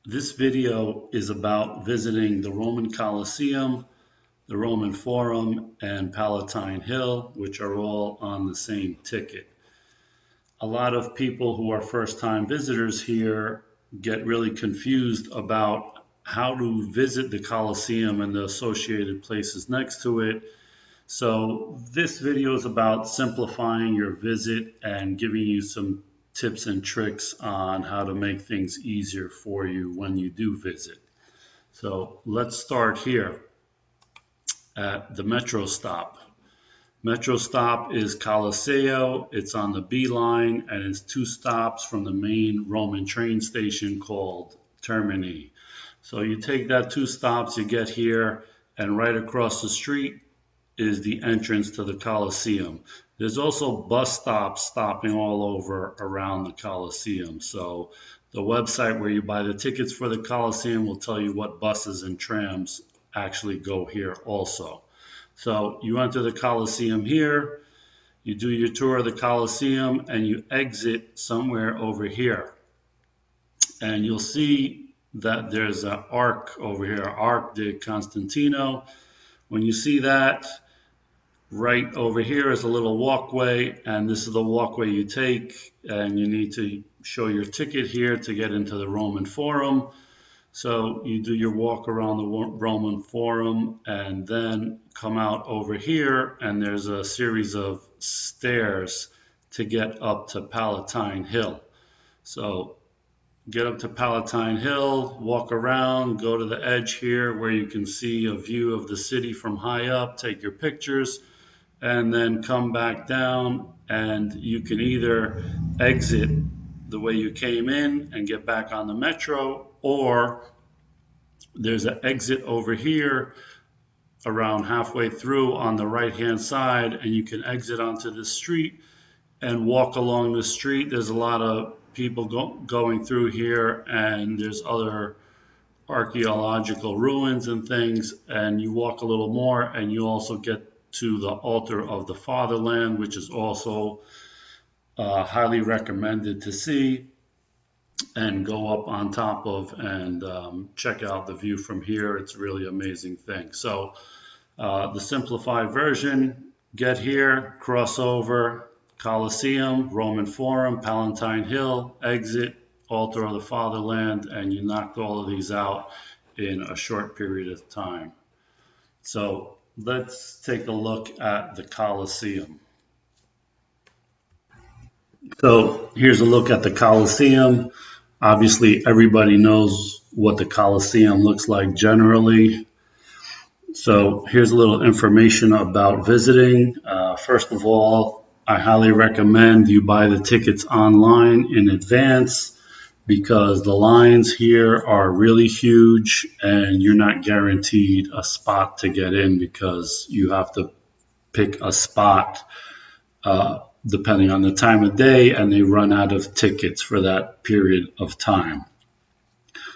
This video is about visiting the Roman Colosseum, the Roman Forum, and Palatine Hill, which are all on the same ticket. A lot of people who are first-time visitors here get really confused about how to visit the Colosseum and the associated places next to it. So this video is about simplifying your visit and giving you some tips and tricks on how to make things easier for you when you do visit. So let's start here at the metro stop. Metro stop is Colosseo. It's on the B line and it's 2 stops from the main Roman train station called Termini. So you take that 2 stops, you get here, and right across the street is the entrance to the Colosseum. There's also bus stops stopping all over around the Colosseum. So the website where you buy the tickets for the Colosseum will tell you what buses and trams actually go here also. So you enter the Colosseum here, you do your tour of the Colosseum, and you exit somewhere over here. And you'll see that there's an arc over here, Arc de Constantino. When you see that, right over here is a little walkway, and this is the walkway you take, and you need to show your ticket here to get into the Roman Forum. So you do your walk around the Roman Forum and then come out over here, and there's a series of stairs to get up to Palatine Hill. So get up to Palatine Hill, walk around, go to the edge here where you can see a view of the city from high up, take your pictures, and then come back down, and you can either exit the way you came in and get back on the metro, or there's an exit over here around halfway through on the right hand side, and you can exit onto the street and walk along the street. There's a lot of people going through here, and there's other archaeological ruins and things, and you walk a little more and you also get to the Altar of the Fatherland, which is also highly recommended to see and go up on top of and check out the view from here. It's a really amazing thing. So the simplified version, get here, cross over, Colosseum, Roman Forum, Palatine Hill, exit, Altar of the Fatherland, and you knocked all of these out in a short period of time. So let's take a look at the Colosseum. So here's a look at the Colosseum. Obviously, everybody knows what the Colosseum looks like generally. So here's a little information about visiting. First of all, I highly recommend you buy the tickets online in advance, because the lines here are really huge and you're not guaranteed a spot to get in, because you have to pick a spot depending on the time of day, and they run out of tickets for that period of time.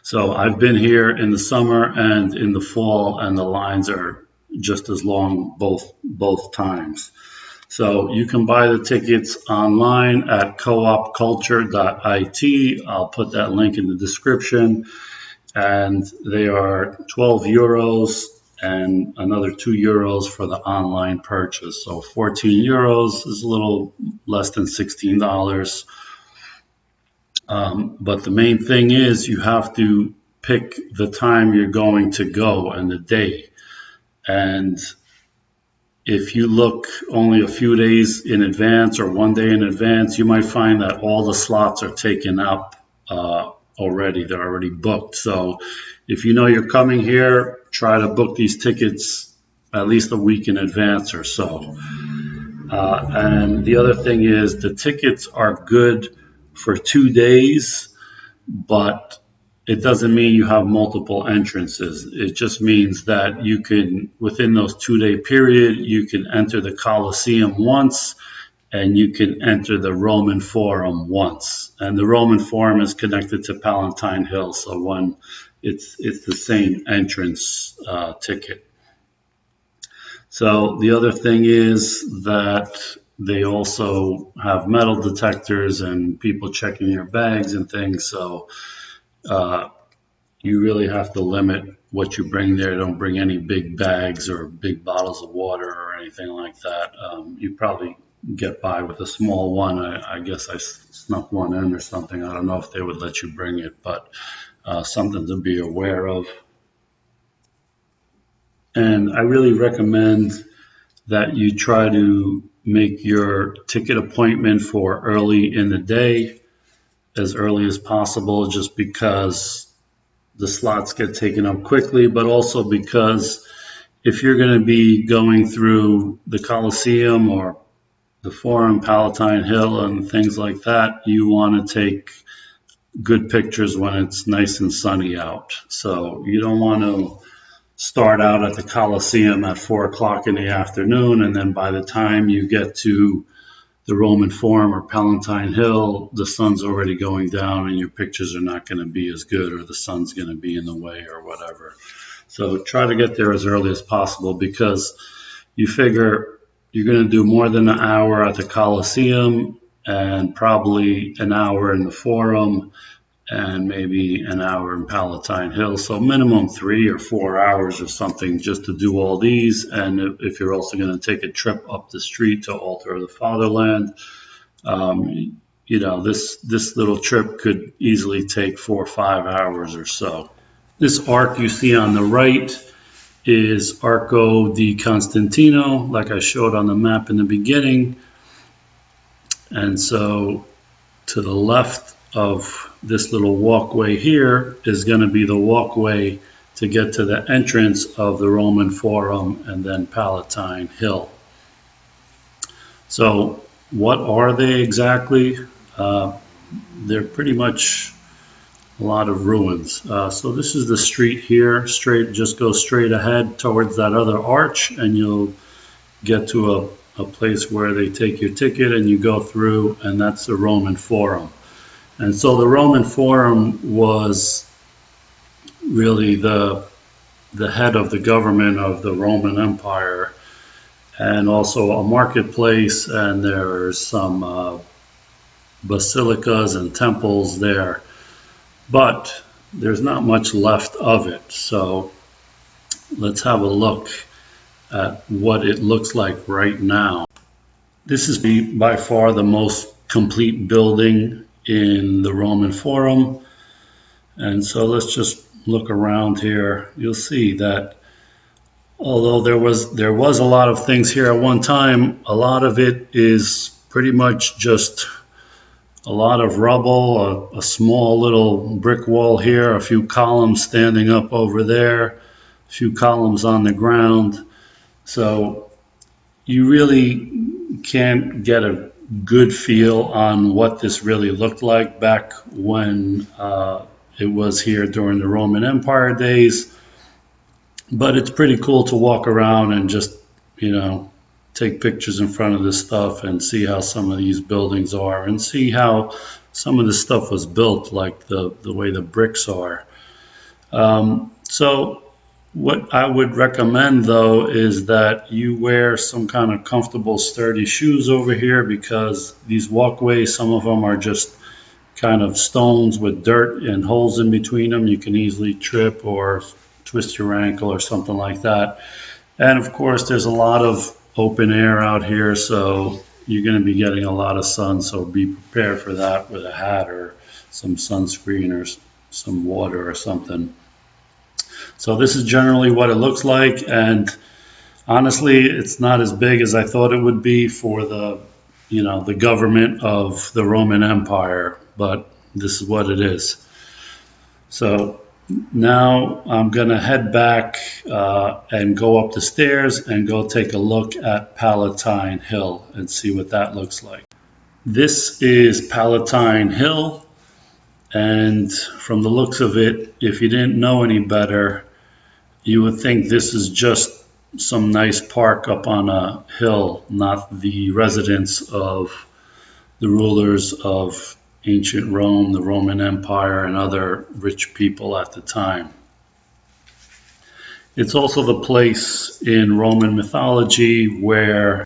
So I've been here in the summer and in the fall, and the lines are just as long both times. So you can buy the tickets online at coopculture.it. I'll put that link in the description. And they are 12 euros and another 2 euros for the online purchase. So 14 euros is a little less than $16. But the main thing is you have to pick the time you're going to go and the day. And if you look only a few days in advance or 1 day in advance, you might find that all the slots are taken up already. They're already booked. So if you know you're coming here, try to book these tickets at least a week in advance or so. And the other thing is the tickets are good for 2 days, but it doesn't mean you have multiple entrances. It just means that you can, within those 2-day period, you can enter the Colosseum once, and you can enter the Roman Forum once. And the Roman Forum is connected to Palatine Hill, so it's the same entrance ticket. So the other thing is that they also have metal detectors and people checking your bags and things. So you really have to limit what you bring there. Don't bring any big bags or big bottles of water or anything like that. You probably get by with a small one. I guess I snuck one in or something. I don't know if they would let you bring it, but something to be aware of. And I really recommend that you try to make your ticket appointment for early in the day, as early as possible, just because the slots get taken up quickly, but also because if you're going to be going through the Colosseum or the Forum, Palatine Hill, and things like that, you want to take good pictures when it's nice and sunny out. So you don't want to start out at the Colosseum at 4 o'clock in the afternoon, and then by the time you get to the Roman Forum or Palatine Hill, the sun's already going down and your pictures are not going to be as good, or the sun's going to be in the way or whatever. So try to get there as early as possible, because you figure you're going to do more than an hour at the Colosseum and probably an hour in the Forum and maybe an hour in Palatine Hill. So minimum 3 or 4 hours or something just to do all these. And if you're also going to take a trip up the street to Altar of the Fatherland, this little trip could easily take 4 or 5 hours or so. This arc you see on the right is Arco di Constantino, like I showed on the map in the beginning. And so to the left of this little walkway here is going to be the walkway to get to the entrance of the Roman Forum and then Palatine Hill. So what are they exactly? They're pretty much a lot of ruins. So this is the street here, just go straight ahead towards that other arch and you'll get to a place where they take your ticket and you go through, and that's the Roman Forum. And so the Roman Forum was really the head of the government of the Roman Empire, and also a marketplace, and there's some basilicas and temples there. But there's not much left of it. So let's have a look at what it looks like right now. This is by far the most complete building in the Roman Forum. And so let's just look around here. You'll see that although there was a lot of things here at one time, a lot of it is pretty much just a lot of rubble, a small little brick wall here, a few columns standing up over there, a few columns on the ground. So you really can't get a good feel on what this really looked like back when it was here during the Roman Empire days. But it's pretty cool to walk around and just, take pictures in front of this stuff and see how some of these buildings are and see how some of this stuff was built, like the way the bricks are. So what I would recommend, though, is that you wear some kind of comfortable, sturdy shoes over here, because these walkways, some of them are just kind of stones with dirt and holes in between them. You can easily trip or twist your ankle or something like that. And of course, there's a lot of open air out here, so you're going to be getting a lot of sun, so be prepared for that with a hat or some sunscreen or some water or something. So this is generally what it looks like, and honestly, it's not as big as I thought it would be for the government of the Roman Empire, but this is what it is. So now I'm going to head back and go up the stairs and go take a look at Palatine Hill and see what that looks like. This is Palatine Hill, and from the looks of it, if you didn't know any better, you would think this is just some nice park up on a hill, not the residence of the rulers of ancient Rome, the Roman Empire, and other rich people at the time. It's also the place in Roman mythology where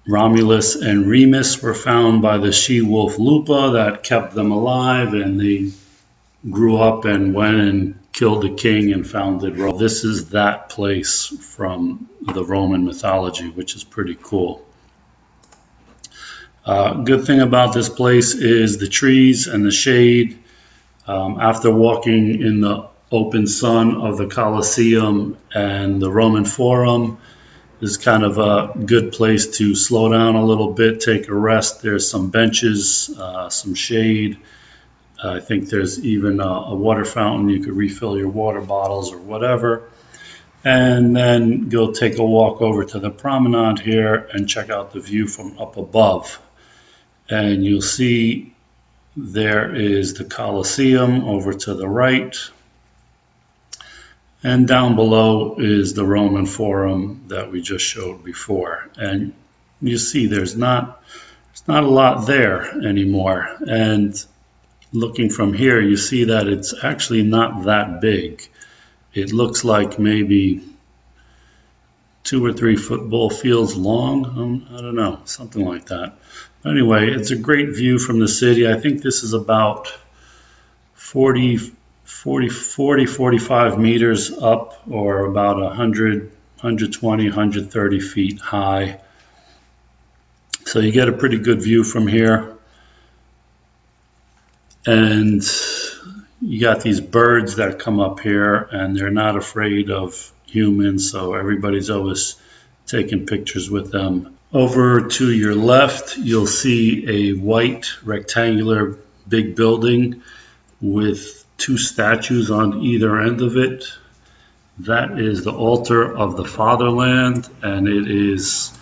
Romulus and Remus were found by the she-wolf Lupa that kept them alive, and they grew up and went and killed the king and founded Rome. This is that place from the Roman mythology, which is pretty cool. Good thing about this place is the trees and the shade. After walking in the open sun of the Colosseum and the Roman Forum, is kind of a good place to slow down a little bit, take a rest. There's some benches, some shade. I think there's even a water fountain. You could refill your water bottles or whatever. And then go take a walk over to the promenade here and check out the view from up above. And you'll see there is the Colosseum over to the right. And down below is the Roman Forum that we just showed before. And you see there's not a lot there anymore. And looking from here, you see that it's actually not that big. It looks like maybe 2 or 3 football fields long. I don't know, something like that. Anyway, it's a great view from the city. I think this is about 45 meters up, or about 100, 120, 130 feet high. So you get a pretty good view from here. And you got these birds that come up here, and they're not afraid of humans, so everybody's always taking pictures with them. Over to your left, you'll see a white rectangular big building with 2 statues on either end of it. That is the Altar of the Fatherland, and it is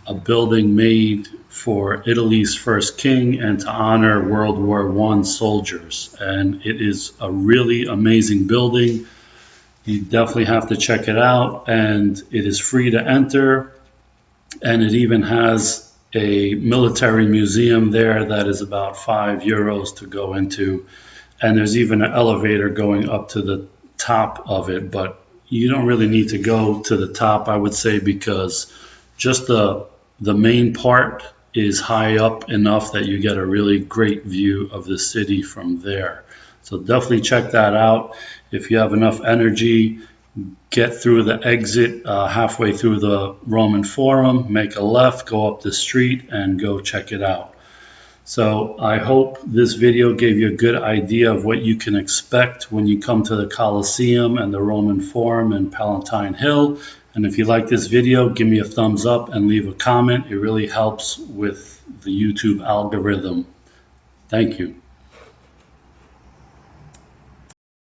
a building made for Italy's first king and to honor World War I soldiers. And it is a really amazing building. You definitely have to check it out, and it is free to enter. And it even has a military museum there that is about €5 to go into. And there's even an elevator going up to the top of it, but you don't really need to go to the top, I would say, because just the main part is high up enough that you get a really great view of the city from there. So definitely check that out. If you have enough energy, get through the exit halfway through the Roman Forum, make a left, go up the street, and go check it out. So I hope this video gave you a good idea of what you can expect when you come to the Colosseum and the Roman Forum and Palatine Hill. And if you like this video, give me a thumbs up and leave a comment. It really helps with the YouTube algorithm. Thank you.